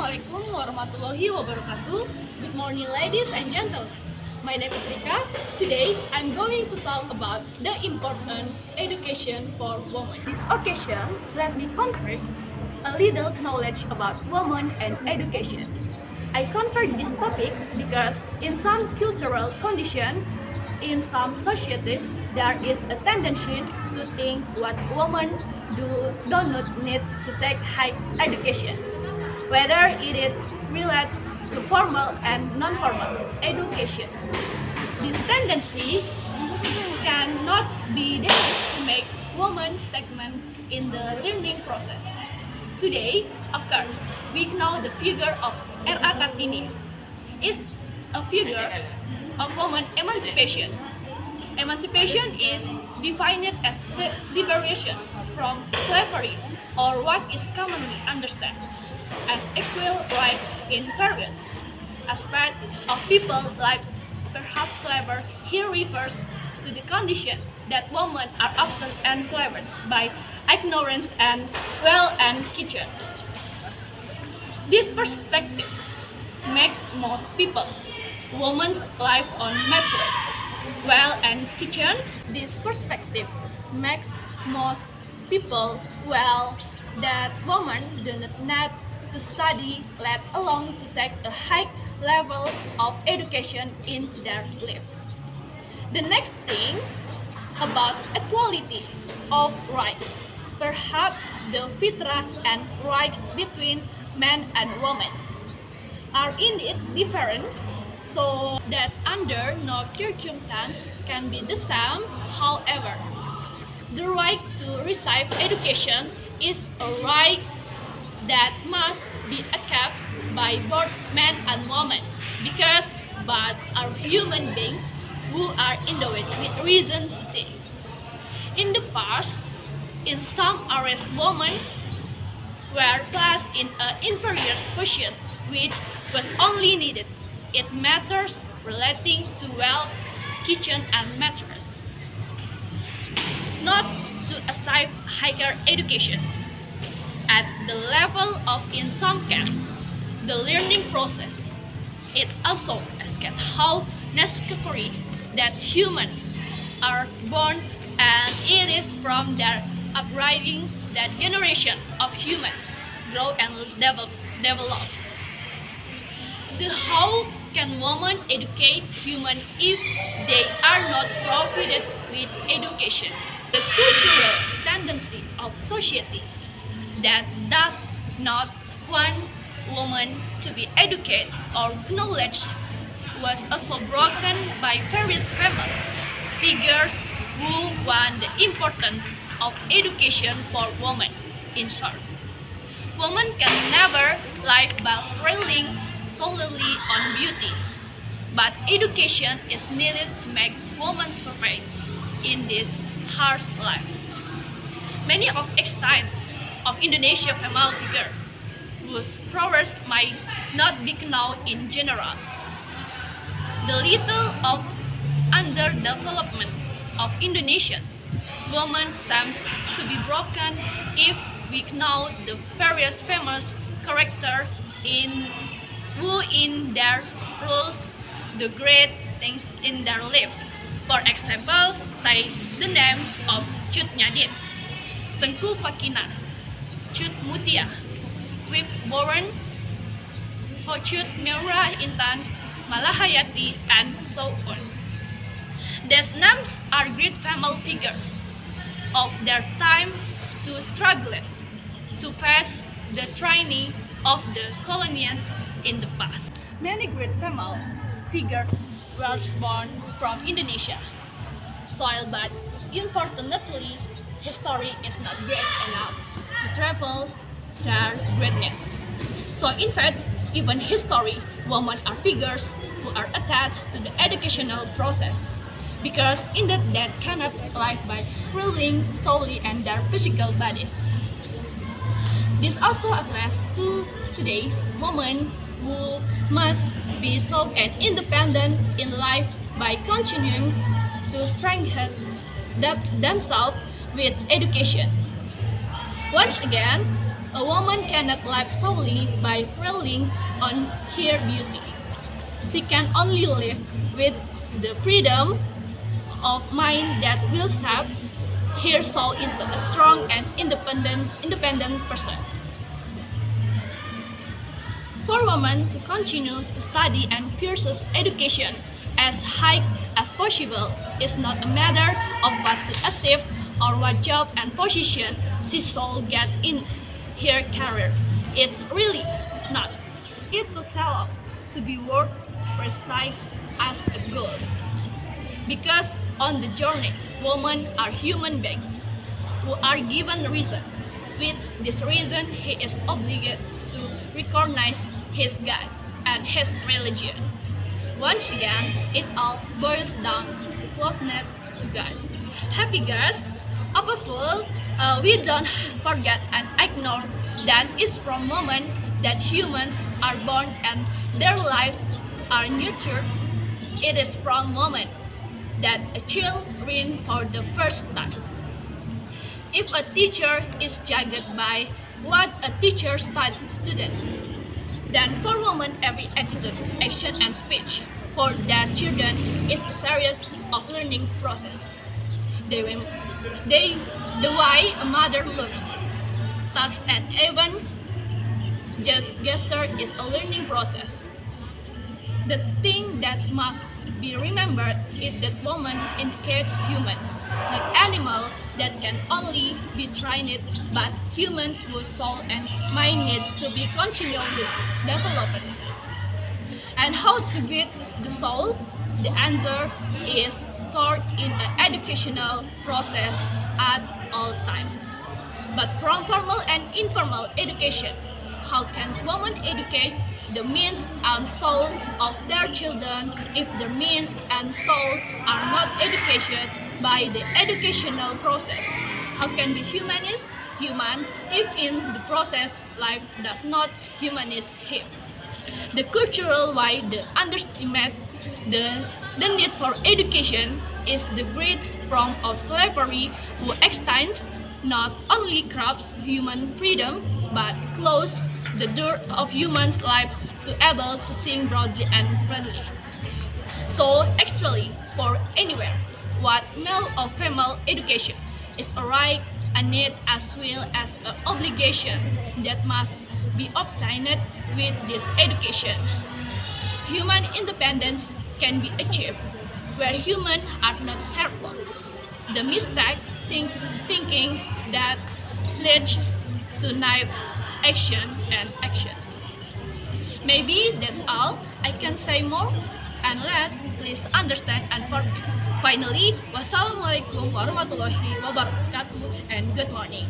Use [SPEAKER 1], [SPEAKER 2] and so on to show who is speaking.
[SPEAKER 1] Assalamualaikum warahmatullahi wabarakatuh. Good morning, ladies and gentlemen. My name is Rika. Today, I'm going to talk about the important education for women. This occasion, let me convert a little knowledge about women and education. I convert this topic because in some cultural conditions, in some societies, there is a tendency to think what women do not need to take higher education, whether it is related to formal and non-formal education. This tendency cannot be denied to make women stagnant in the learning process. Today, of course, we know the figure of R.A. Kartini is a figure of woman emancipation. Emancipation is defined as the liberation from slavery, or what is commonly understood as equal right in various aspects of people's lives. Perhaps slavery here refers to the condition that women are often enslaved by ignorance and well and kitchen. This perspective makes most people women's life on mattress, well and kitchen. This perspective makes most people well that women do not need to study, let alone to take a high level of education in their lives. The next thing about equality of rights. Perhaps the fitrah and rights between men and women are indeed different, so that under no circumstance can be the same. However, the right to receive education is a right that must be kept by both men and women, because both are human beings who are endowed with reason to think. In the past, in some areas, women were placed in an inferior position, which was only needed in matters relating to wealth, kitchen, and mattress, not to achieve higher education. At the level of, in some cases, the learning process, it also asks how necessary that humans are born, and it is from their upbringing that generation of humans grow and develop. The how can women educate humans if they are not provided with education? The cultural tendency of society that does not want women to be educated or knowledge was also broken by various family figures who want the importance of education for women. In short, women can never live by relying solely on beauty, but education is needed to make women survive in this harsh life. Many of extents of Indonesia female figure whose prowess might not be known in general. The little of underdevelopment of Indonesian women seems to be broken if we know the various famous characters who in their roles do great things in their lives. For example, say the name of Cut Nyadir, Tengku Fakina, Cut Mutia, Wip Bowen, Cut Merah Intan, Malahayati, and so on. These names are great family figures of their time to struggle to face the tyranny of the colonials in the past. Many great family figures were born from Indonesia soil, but unfortunately, history is not great enough to travel their greatness. So in fact, even history, women are figures who are attached to the educational process, because in that they cannot live by relying solely on their physical bodies. This also applies to today's women who must be taught and independent in life by continuing to strengthen themselves with education. Once again, A woman cannot live solely by relying on her beauty. She can only live with the freedom of mind that will shape her soul into a strong and independent person. For women to continue to study and pursue education as high as possible is not a matter of what to achieve or what job and position she should get in her career. It's really not. It's a sell-off to be worth prestige as a goal. Because on the journey, women are human beings who are given reason. With this reason, he is obligated to recognize his God and his religion. Once again, it all boils down to closeness to God. Happy girls, above all, we don't forget and ignore that it's from moment that humans are born and their lives are nurtured. It is from moment that a child reads for the first time. If a teacher is judged by what a teacher student, then for women every attitude, action and speech for their children is a series of learning process. They, the way a mother looks, talks and even just gesture is a learning process. The thing that must be remembered is that women indicates humans, not animal that can only be trained, but humans whose soul and mind need to be continuously developed. And how to get the soul? The answer is stored in the educational process at all times. But from formal and informal education, how can women educate the means and soul of their children if the means and soul are not educated by the educational process? How can be humanist human if in the process life does not humanize him? The cultural way the underestimate the need for education is the great form of slavery who extends not only grabs human freedom but close the door of human's life to able to think broadly and friendly. So actually, for anywhere, what male or female education is a right, a need as well as an obligation that must be obtained with this education. Human independence can be achieved where humans are not served. The mistake thinking that leads to naive action and action. Maybe that's all I can say more and less. Please understand and forgive. Finally, wassalamualaikum warahmatullahi wabarakatuh and good morning.